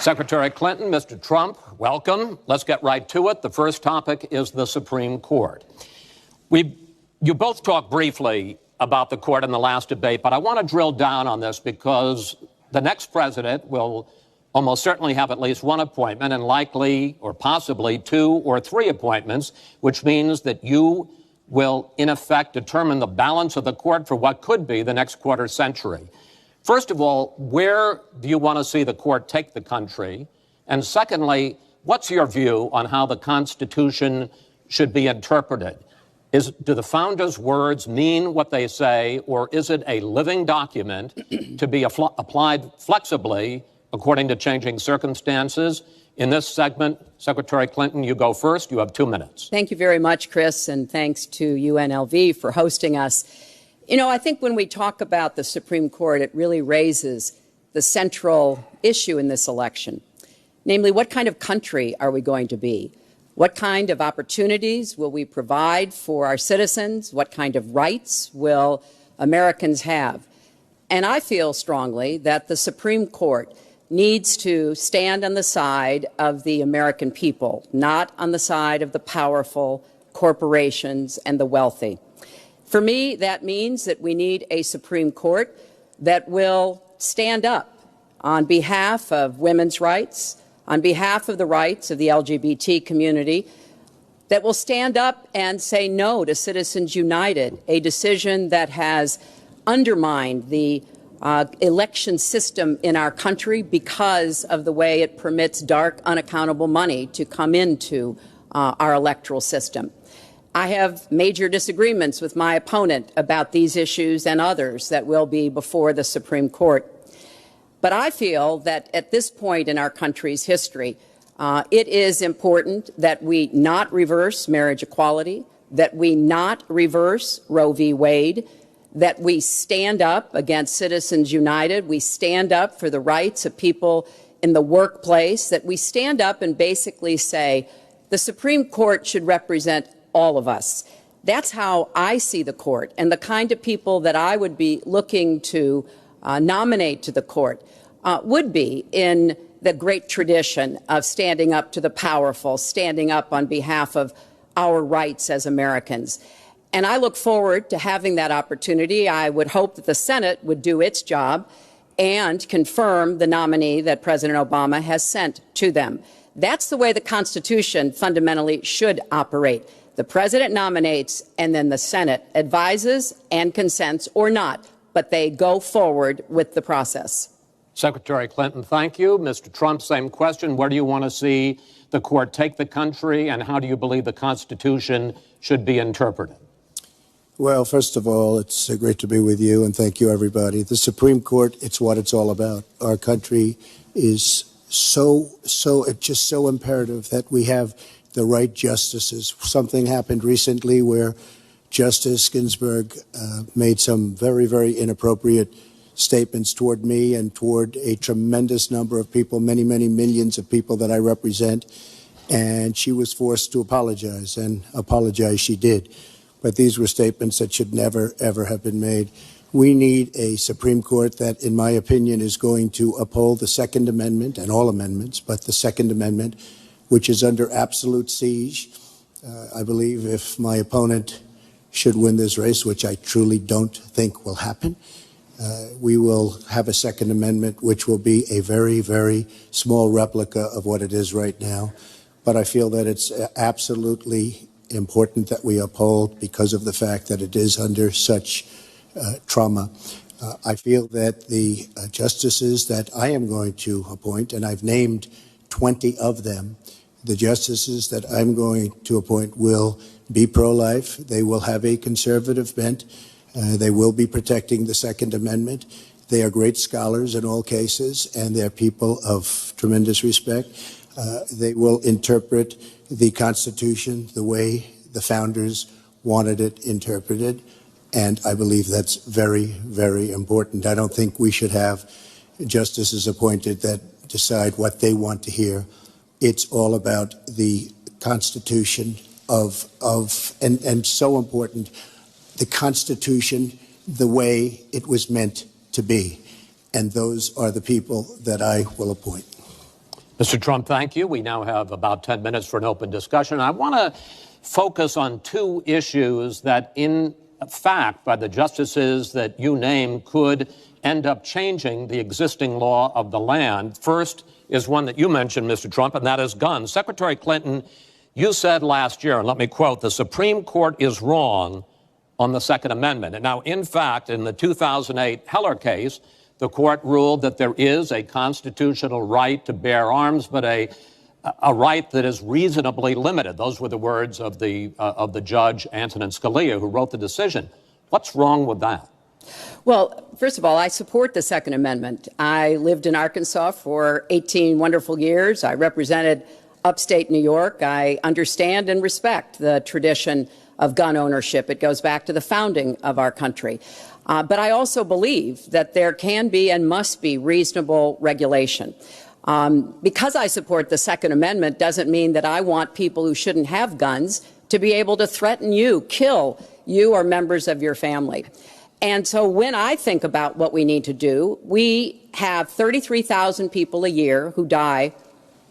Secretary Clinton, Mr. Trump, welcome. Let's get right to it. The first topic is the Supreme Court. You both talked briefly about the court in the last debate, but I want to drill down on this because the next president will almost certainly have at least one appointment and likely or possibly 2 or 3 appointments, which means that you will, in effect, determine the balance of the court for what could be the next quarter century. First of all, where do you want to see the court take the country? And secondly, what's your view on how the Constitution should be interpreted? Do the founders' words mean what they say, or is it a living document to be applied flexibly according to changing circumstances? In this segment, Secretary Clinton, you go first. You have 2 minutes. Thank you very much, Chris, and thanks to UNLV for hosting us. You know, I think when we talk about the Supreme Court, it really raises the central issue in this election, namely, what kind of country are we going to be? What kind of opportunities will we provide for our citizens? What kind of rights will Americans have? And I feel strongly that the Supreme Court needs to stand on the side of the American people, not on the side of the powerful corporations and the wealthy. For me, that means that we need a Supreme Court that will stand up on behalf of women's rights, on behalf of the rights of the LGBT community, that will stand up and say no to Citizens United, a decision that has undermined the election system in our country because of the way it permits dark, unaccountable money to come into our electoral system. I have major disagreements with my opponent about these issues and others that will be before the Supreme Court. But I feel that at this point in our country's history, it is important that we not reverse marriage equality, that we not reverse Roe v. Wade, that we stand up against Citizens United, we stand up for the rights of people in the workplace, that we stand up and basically say the Supreme Court should represent all of us. That's how I see the court, and the kind of people that I would be looking to nominate to the court would be in the great tradition of standing up to the powerful, standing up on behalf of our rights as Americans. And I look forward to having that opportunity. I would hope that the Senate would do its job and confirm the nominee that President Obama has sent to them. That's the way the Constitution fundamentally should operate. The president nominates, and then the Senate advises and consents or not, but they go forward with the process. Secretary Clinton, thank you. Mr. Trump, same question. Where do you want to see the court take the country, and how do you believe the Constitution should be interpreted? Well, first of all, it's great to be with you, and thank you, everybody. The Supreme Court, it's what it's all about. Our country is it's just so imperative that we have the right justices. Something happened recently where Justice Ginsburg made some very, very inappropriate statements toward me and toward a tremendous number of people, many, many millions of people that I represent, and she was forced to apologize, and apologize she did. But these were statements that should never, ever have been made. We need a Supreme Court that, in my opinion, is going to uphold the Second Amendment and all amendments, but the Second Amendment, which is under absolute siege. I believe if my opponent should win this race, which I truly don't think will happen, we will have a Second Amendment which will be a very, very small replica of what it is right now. But I feel that it's absolutely important that we uphold because of the fact that it is under such trauma. I feel that the justices that I am going to appoint, and I've named 20 of them, the justices that I'm going to appoint will be pro-life. They will have a conservative bent. They will be protecting the Second Amendment. They are great scholars in all cases, and they're people of tremendous respect. They will interpret the Constitution the way the founders wanted it interpreted, and I believe that's very, very important. I don't think we should have justices appointed that decide what they want to hear. It's all about the Constitution and so important, the Constitution the way it was meant to be. And those are the people that I will appoint. Mr. Trump, thank you. We now have about 10 minutes for an open discussion. I want to focus on two issues that, in fact, by the justices that you name, could end up changing the existing law of the land. First is one that you mentioned, Mr. Trump, and that is guns. Secretary Clinton, you said last year, and let me quote, "The Supreme Court is wrong on the Second Amendment." And now, in fact, in the 2008 Heller case, the court ruled that there is a constitutional right to bear arms, but a right that is reasonably limited. Those were the words of the judge, Antonin Scalia, who wrote the decision. What's wrong with that? Well, first of all, I support the Second Amendment. I lived in Arkansas for 18 wonderful years. I represented upstate New York. I understand and respect the tradition of gun ownership. It goes back to the founding of our country. But I also believe that there can be and must be reasonable regulation. Because I support the Second Amendment doesn't mean that I want people who shouldn't have guns to be able to threaten you, kill you or members of your family. And so when I think about what we need to do, we have 33,000 people a year who die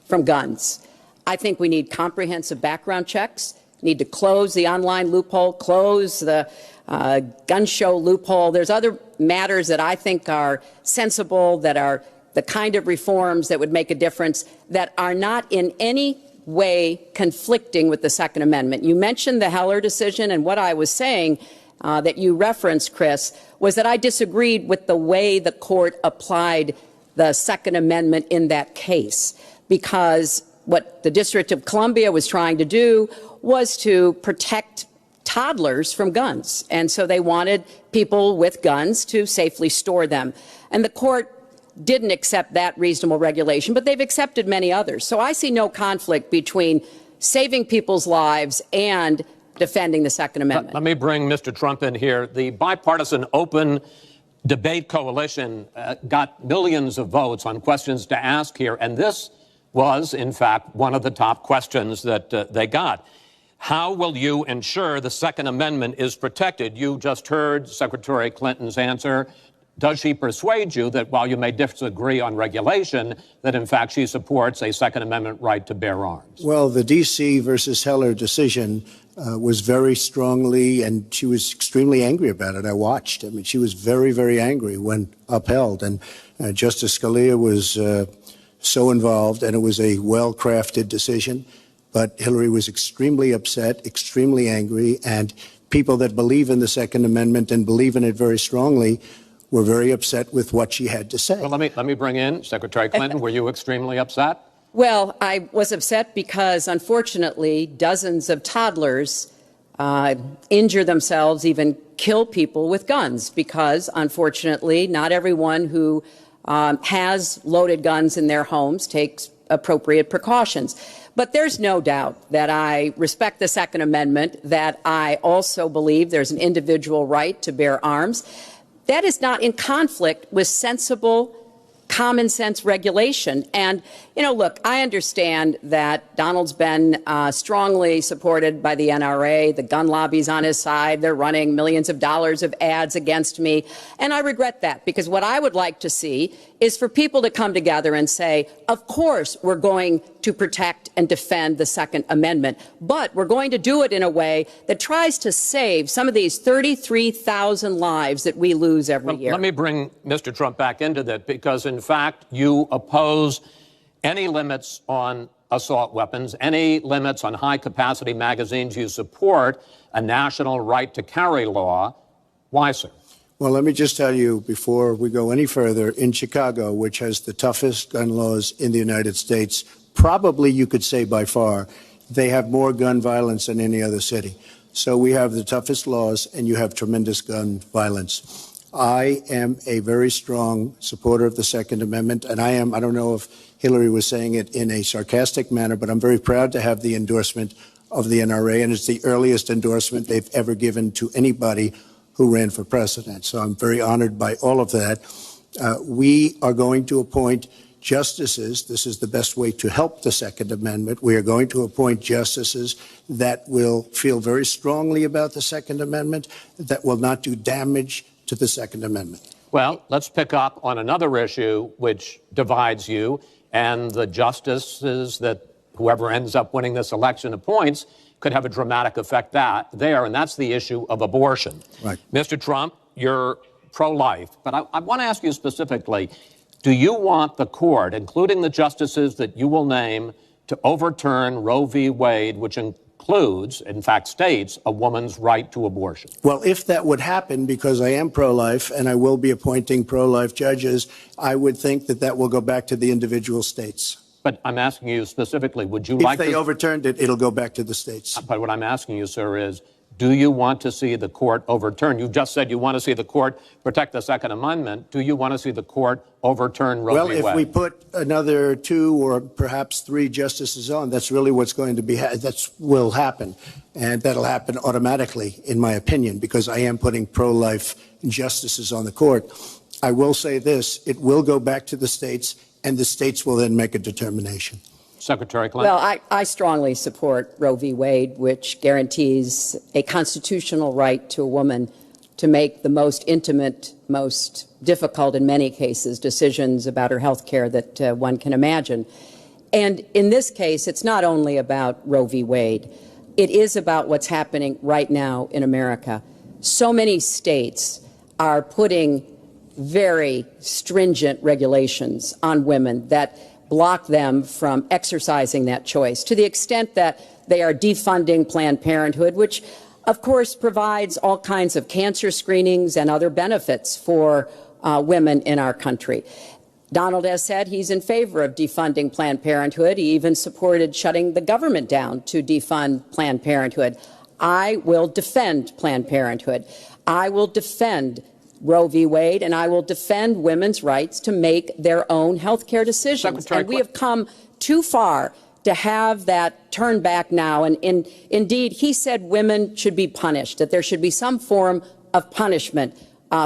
from guns. I think we need comprehensive background checks, need to close the online loophole, close the gun show loophole. There's other matters that I think are sensible, that are the kind of reforms that would make a difference, that are not in any way conflicting with the Second Amendment. You mentioned the Heller decision, and what I was saying that you referenced, Chris, was that I disagreed with the way the court applied the Second Amendment in that case, because what the District of Columbia was trying to do was to protect toddlers from guns. And so they wanted people with guns to safely store them. And the court didn't accept that reasonable regulation, but they've accepted many others. So I see no conflict between saving people's lives and defending the Second Amendment. Let me bring Mr. Trump in here. The Bipartisan Open Debate Coalition got millions of votes on questions to ask here, and this was, in fact, one of the top questions that they got. How will you ensure the Second Amendment is protected? You just heard Secretary Clinton's answer. Does she persuade you that while you may disagree on regulation, that in fact she supports a Second Amendment right to bear arms? Well, the D.C. versus Heller decision was very strongly, and she was extremely angry about it. I watched. I mean, she was very, very angry when upheld. And Justice Scalia was so involved, and it was a well-crafted decision. But Hillary was extremely upset, extremely angry, and people that believe in the Second Amendment and believe in it very strongly were very upset with what she had to say. Well, let me bring in Secretary Clinton. Were you extremely upset? Well, I was upset because, unfortunately, dozens of toddlers injure themselves, even kill people with guns, because, unfortunately, not everyone who has loaded guns in their homes takes appropriate precautions. But there's no doubt that I respect the Second Amendment, that I also believe there's an individual right to bear arms. That is not in conflict with sensible, common sense regulation. And, look, I understand that Donald's been strongly supported by the NRA. The gun lobby's on his side. They're running millions of dollars of ads against me. And I regret that, because what I would like to see is for people to come together and say, of course, we're going to protect and defend the Second Amendment, but we're going to do it in a way that tries to save some of these 33,000 lives that we lose every year. Let me bring Mr. Trump back into that, because, in fact, you oppose any limits on assault weapons, any limits on high-capacity magazines. You support a national right to carry law. Why, sir? Well, let me just tell you, before we go any further, in Chicago, which has the toughest gun laws in the United States, probably you could say by far, they have more gun violence than any other city. So we have the toughest laws, and you have tremendous gun violence. I am a very strong supporter of the Second Amendment, and I don't know if Hillary was saying it in a sarcastic manner, but I'm very proud to have the endorsement of the NRA, and it's the earliest endorsement they've ever given to anybody who ran for president. So I'm very honored by all of that. We are going to appoint justices. This is the best way to help the Second Amendment. We are going to appoint justices that will feel very strongly about the Second Amendment, that will not do damage to the Second Amendment. Well, let's pick up on another issue which divides you, and the justices that whoever ends up winning this election appoints could have a dramatic effect there, and that's the issue of abortion. Right. Mr. Trump, you're pro-life, but I want to ask you specifically, do you want the court, including the justices that you will name, to overturn Roe v. Wade, which includes, in fact, states a woman's right to abortion? Well, if that would happen, because I am pro-life and I will be appointing pro-life judges, I would think that that will go back to the individual states. But I'm asking you specifically, would you If like they overturned it, it'll go back to the states. But what I'm asking you, sir, is do you want to see the court overturn? You've just said you want to see the court protect the Second Amendment. Do you want to see the court overturn Roe Well, v. if Wade? we put another 2 or perhaps 3 justices on, that's really what's going to be, will happen. And that'll happen automatically, in my opinion, because I am putting pro-life justices on the court. I will say this, it will go back to the states, and the states will then make a determination. Secretary Clinton? Well, I strongly support Roe v. Wade, which guarantees a constitutional right to a woman to make the most intimate, most difficult in many cases, decisions about her health care that one can imagine. And in this case, it's not only about Roe v. Wade. It is about what's happening right now in America. So many states are putting very stringent regulations on women that block them from exercising that choice, to the extent that they are defunding Planned Parenthood, which, of course, provides all kinds of cancer screenings and other benefits for women in our country. Donald has said he's in favor of defunding Planned Parenthood. He even supported shutting the government down to defund Planned Parenthood. I will defend Planned Parenthood. I will defend Roe v. Wade, and I will defend women's rights to make their own health care decisions. And we have come too far to have that turn back now. And indeed, he said women should be punished, that there should be some form of punishment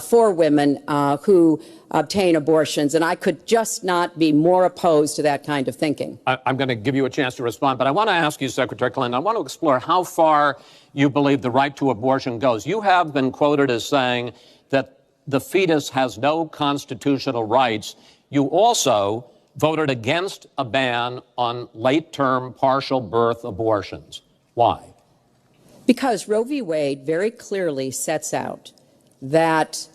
for women who obtain abortions. And I could just not be more opposed to that kind of thinking. I'm going to give you a chance to respond, but I want to ask you, Secretary Clinton, I want to explore how far you believe the right to abortion goes. You have been quoted as saying that the fetus has no constitutional rights. You also voted against a ban on late-term partial birth abortions. Why? Because Roe v. Wade very clearly sets out that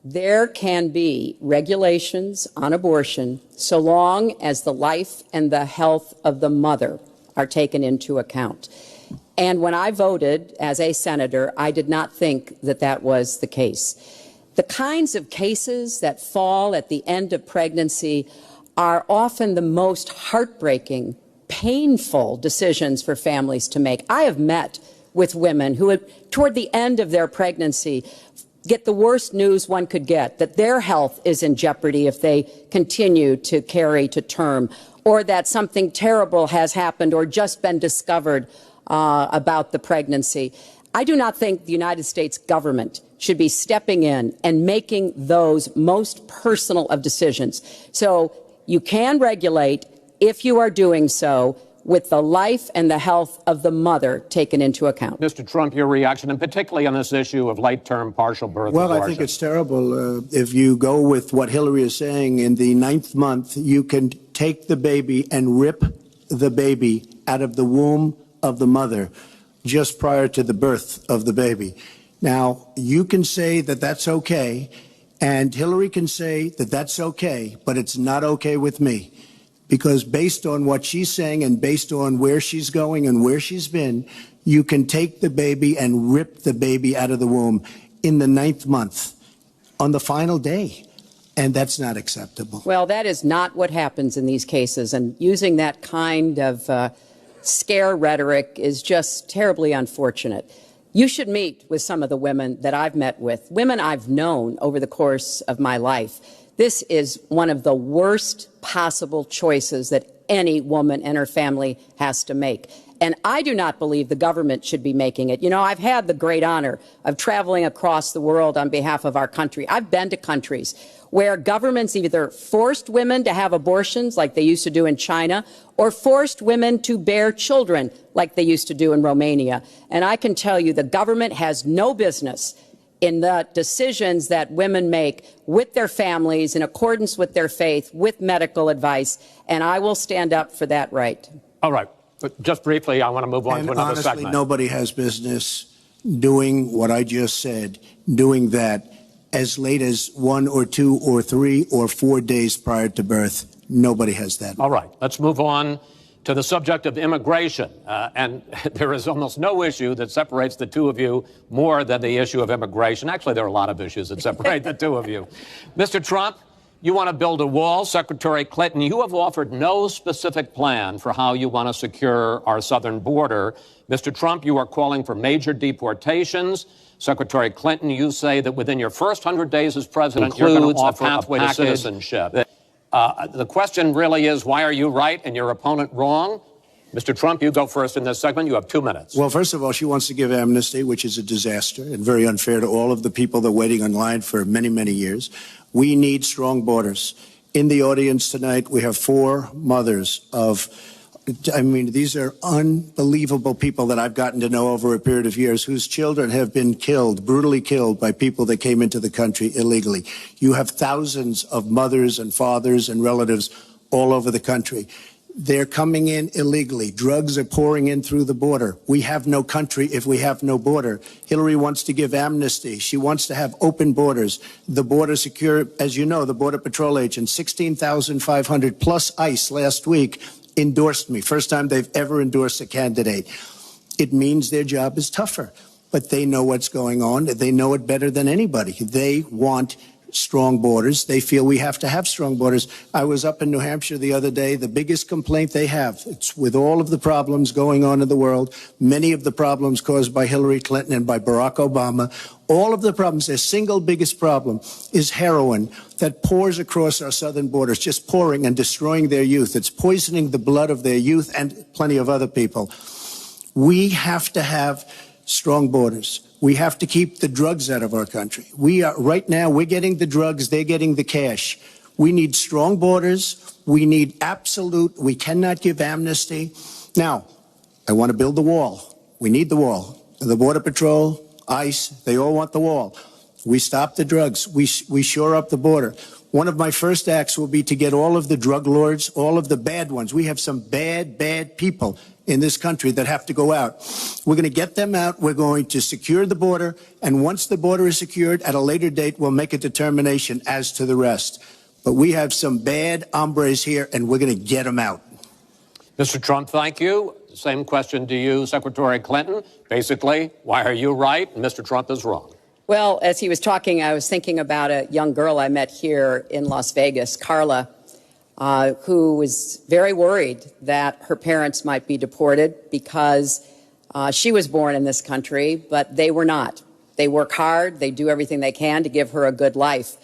there can be regulations on abortion so long as the life and the health of the mother are taken into account. And when I voted as a senator, I did not think that that was the case. The kinds of cases that fall at the end of pregnancy are often the most heartbreaking, painful decisions for families to make. I have met with women who, toward the end of their pregnancy, get the worst news one could get, that their health is in jeopardy if they continue to carry to term, or that something terrible has happened or just been discovered about the pregnancy. I do not think the United States government should be stepping in and making those most personal of decisions. So you can regulate, if you are doing so, with the life and the health of the mother taken into account. Mr. Trump, your reaction, and particularly on this issue of late-term partial birth abortion. Well, I think it's terrible. If you go with what Hillary is saying, in the 9th month, you can take the baby and rip the baby out of the womb of the mother just prior to the birth of the baby. Now, you can say that that's okay, and Hillary can say that that's okay, but it's not okay with me. Because based on what she's saying and based on where she's going and where she's been, you can take the baby and rip the baby out of the womb in the 9th month on the final day. And that's not acceptable. Well, that is not what happens in these cases. And using that kind of scare rhetoric is just terribly unfortunate. You should meet with some of the women that I've met with, women I've known over the course of my life. This is one of the worst possible choices that any woman and her family has to make. And I do not believe the government should be making it. You know, I've had the great honor of traveling across the world on behalf of our country. I've been to countries where governments either forced women to have abortions like they used to do in China, or forced women to bear children like they used to do in Romania. And I can tell you the government has no business in the decisions that women make with their families in accordance with their faith, with medical advice, and I will stand up for that right. All right. But just briefly, I want to move on And to another honestly, segment. nobody has business doing what I just said, doing that as late as 1 or 2 or 3 or 4 days prior to birth. Nobody has that. All right. Let's move on to the subject of immigration. And there is almost no issue that separates the two of you more than the issue of immigration. Actually, there are a lot of issues that separate the two of you. Mr. Trump, you want to build a wall. Secretary Clinton, you have offered no specific plan for how you want to secure our southern border. Mr. Trump, you are calling for major deportations. Secretary Clinton, you say that within your first 100 days as president, you're going to offer a pathway to citizenship. The question really is, why are you right and your opponent wrong? Mr. Trump, you go first in this segment. You have 2 minutes. Well, first of all, she wants to give amnesty, which is a disaster and very unfair to all of the people that are waiting in line for many, many years. We need strong borders. In the audience tonight, we have 4 mothers of, I mean, these are unbelievable people that I've gotten to know over a period of years whose children have been killed, brutally killed by people that came into the country illegally. You have thousands of mothers and fathers and relatives all over the country. They're coming in illegally. Drugs are pouring in through the border. We have no country if we have no border. Hillary wants to give amnesty. She wants to have open borders. The border secure, as you know, the Border Patrol agents, 16,500 plus ICE last week endorsed me. First time they've ever endorsed a candidate. It means their job is tougher, but they know what's going on. They know it better than anybody. They want strong borders. They feel we have to have strong borders. I was up in New Hampshire the other day. The biggest complaint they have, it's with all of the problems going on in the world, many of the problems caused by Hillary Clinton and by Barack Obama, all of the problems, their single biggest problem is heroin that pours across our southern borders, just pouring and destroying their youth. It's poisoning the blood of their youth and plenty of other people. We have to have strong borders. We have to keep the drugs out of our country. Right now, we're getting the drugs, they're getting the cash. We need strong borders. We need we cannot give amnesty. Now, I want to build the wall. We need the wall. The Border Patrol, ICE, they all want the wall. We stop the drugs. We shore up the border. One of my first acts will be to get all of the drug lords, all of the bad ones. We have some bad people in this country that have to go out. We're going to get them out. We're going to secure the border. And once the border is secured, at a later date, we'll make a determination as to the rest. But we have some bad hombres here, and we're going to get them out. Mr. Trump, thank you. Same question to you, Secretary Clinton. Basically, why are you right and Mr. Trump is wrong? Well, as he was talking, I was thinking about a young girl I met here in Las Vegas, Carla, who was very worried that her parents might be deported because she was born in this country, but they were not. They work hard. They do everything they can to give her a good life.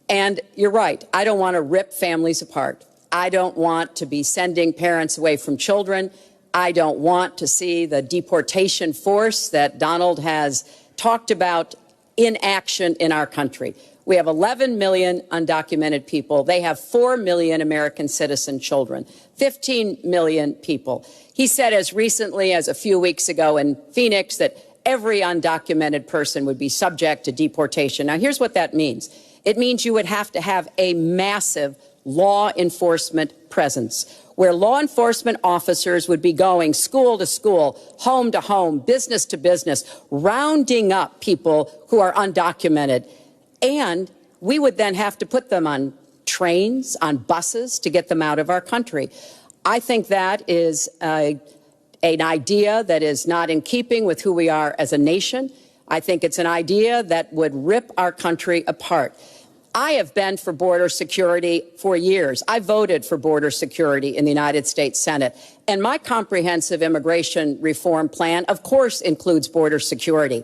And you're right. I don't want to rip families apart. I don't want to be sending parents away from children. I don't want to see the deportation force that Donald has talked about in action in our country. We have 11 million undocumented people. They have 4 million American citizen children, 15 million people. He said as recently as a few weeks ago in Phoenix that every undocumented person would be subject to deportation. Now, here's what that means. It means you would have to have a massive law enforcement presence where law enforcement officers would be going school to school, home to home, business to business, rounding up people who are undocumented. And we would then have to put them on trains, on buses to get them out of our country. I think that is an idea that is not in keeping with who we are as a nation. I think it's an idea that would rip our country apart. I have been for border security for years. I voted for border security in the United States Senate. And my comprehensive immigration reform plan, of course, includes border security.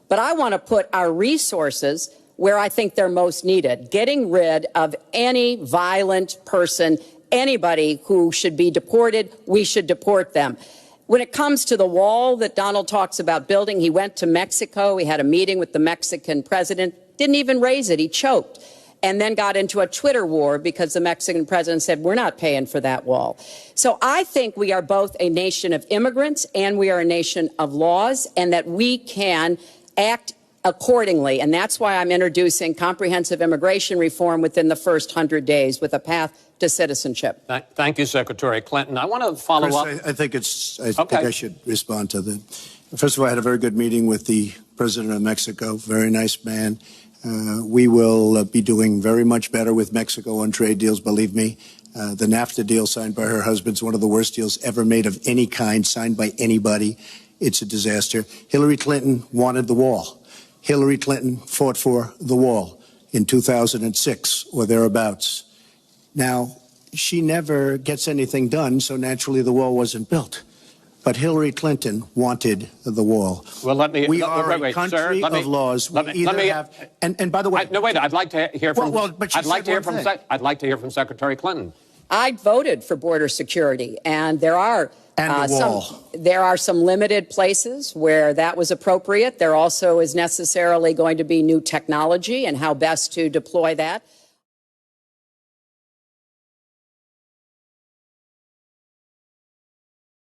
But I want to put our resources where I think they're most needed, getting rid of any violent person, anybody who should be deported, we should deport them. When it comes to the wall that Donald talks about building, he went to Mexico. He had a meeting with the Mexican president, didn't even raise it. He choked and then got into a Twitter war because the Mexican president said, we're not paying for that wall. So I think we are both a nation of immigrants and we are a nation of laws, and that we can act accordingly. And that's why I'm introducing comprehensive immigration reform within the first 100 days with a path to citizenship. Thank you, Secretary Clinton. I want to follow up. I think I should respond to that. First of all, I had a very good meeting with the President of Mexico. Very nice man. We will be doing very much better with Mexico on trade deals, believe me. The NAFTA deal signed by her husband is one of the worst deals ever made of any kind, signed by anybody. It's a disaster. Hillary Clinton wanted the wall. Hillary Clinton fought for the wall in 2006 or thereabouts. Now, she never gets anything done, so naturally the wall wasn't built. But Hillary Clinton wanted the wall. Well, we are a country of laws. And by the way, I'd like to hear from. I'd like to hear from Secretary Clinton. I voted for border security, and there are some limited places where that was appropriate. There also is necessarily going to be new technology and how best to deploy that.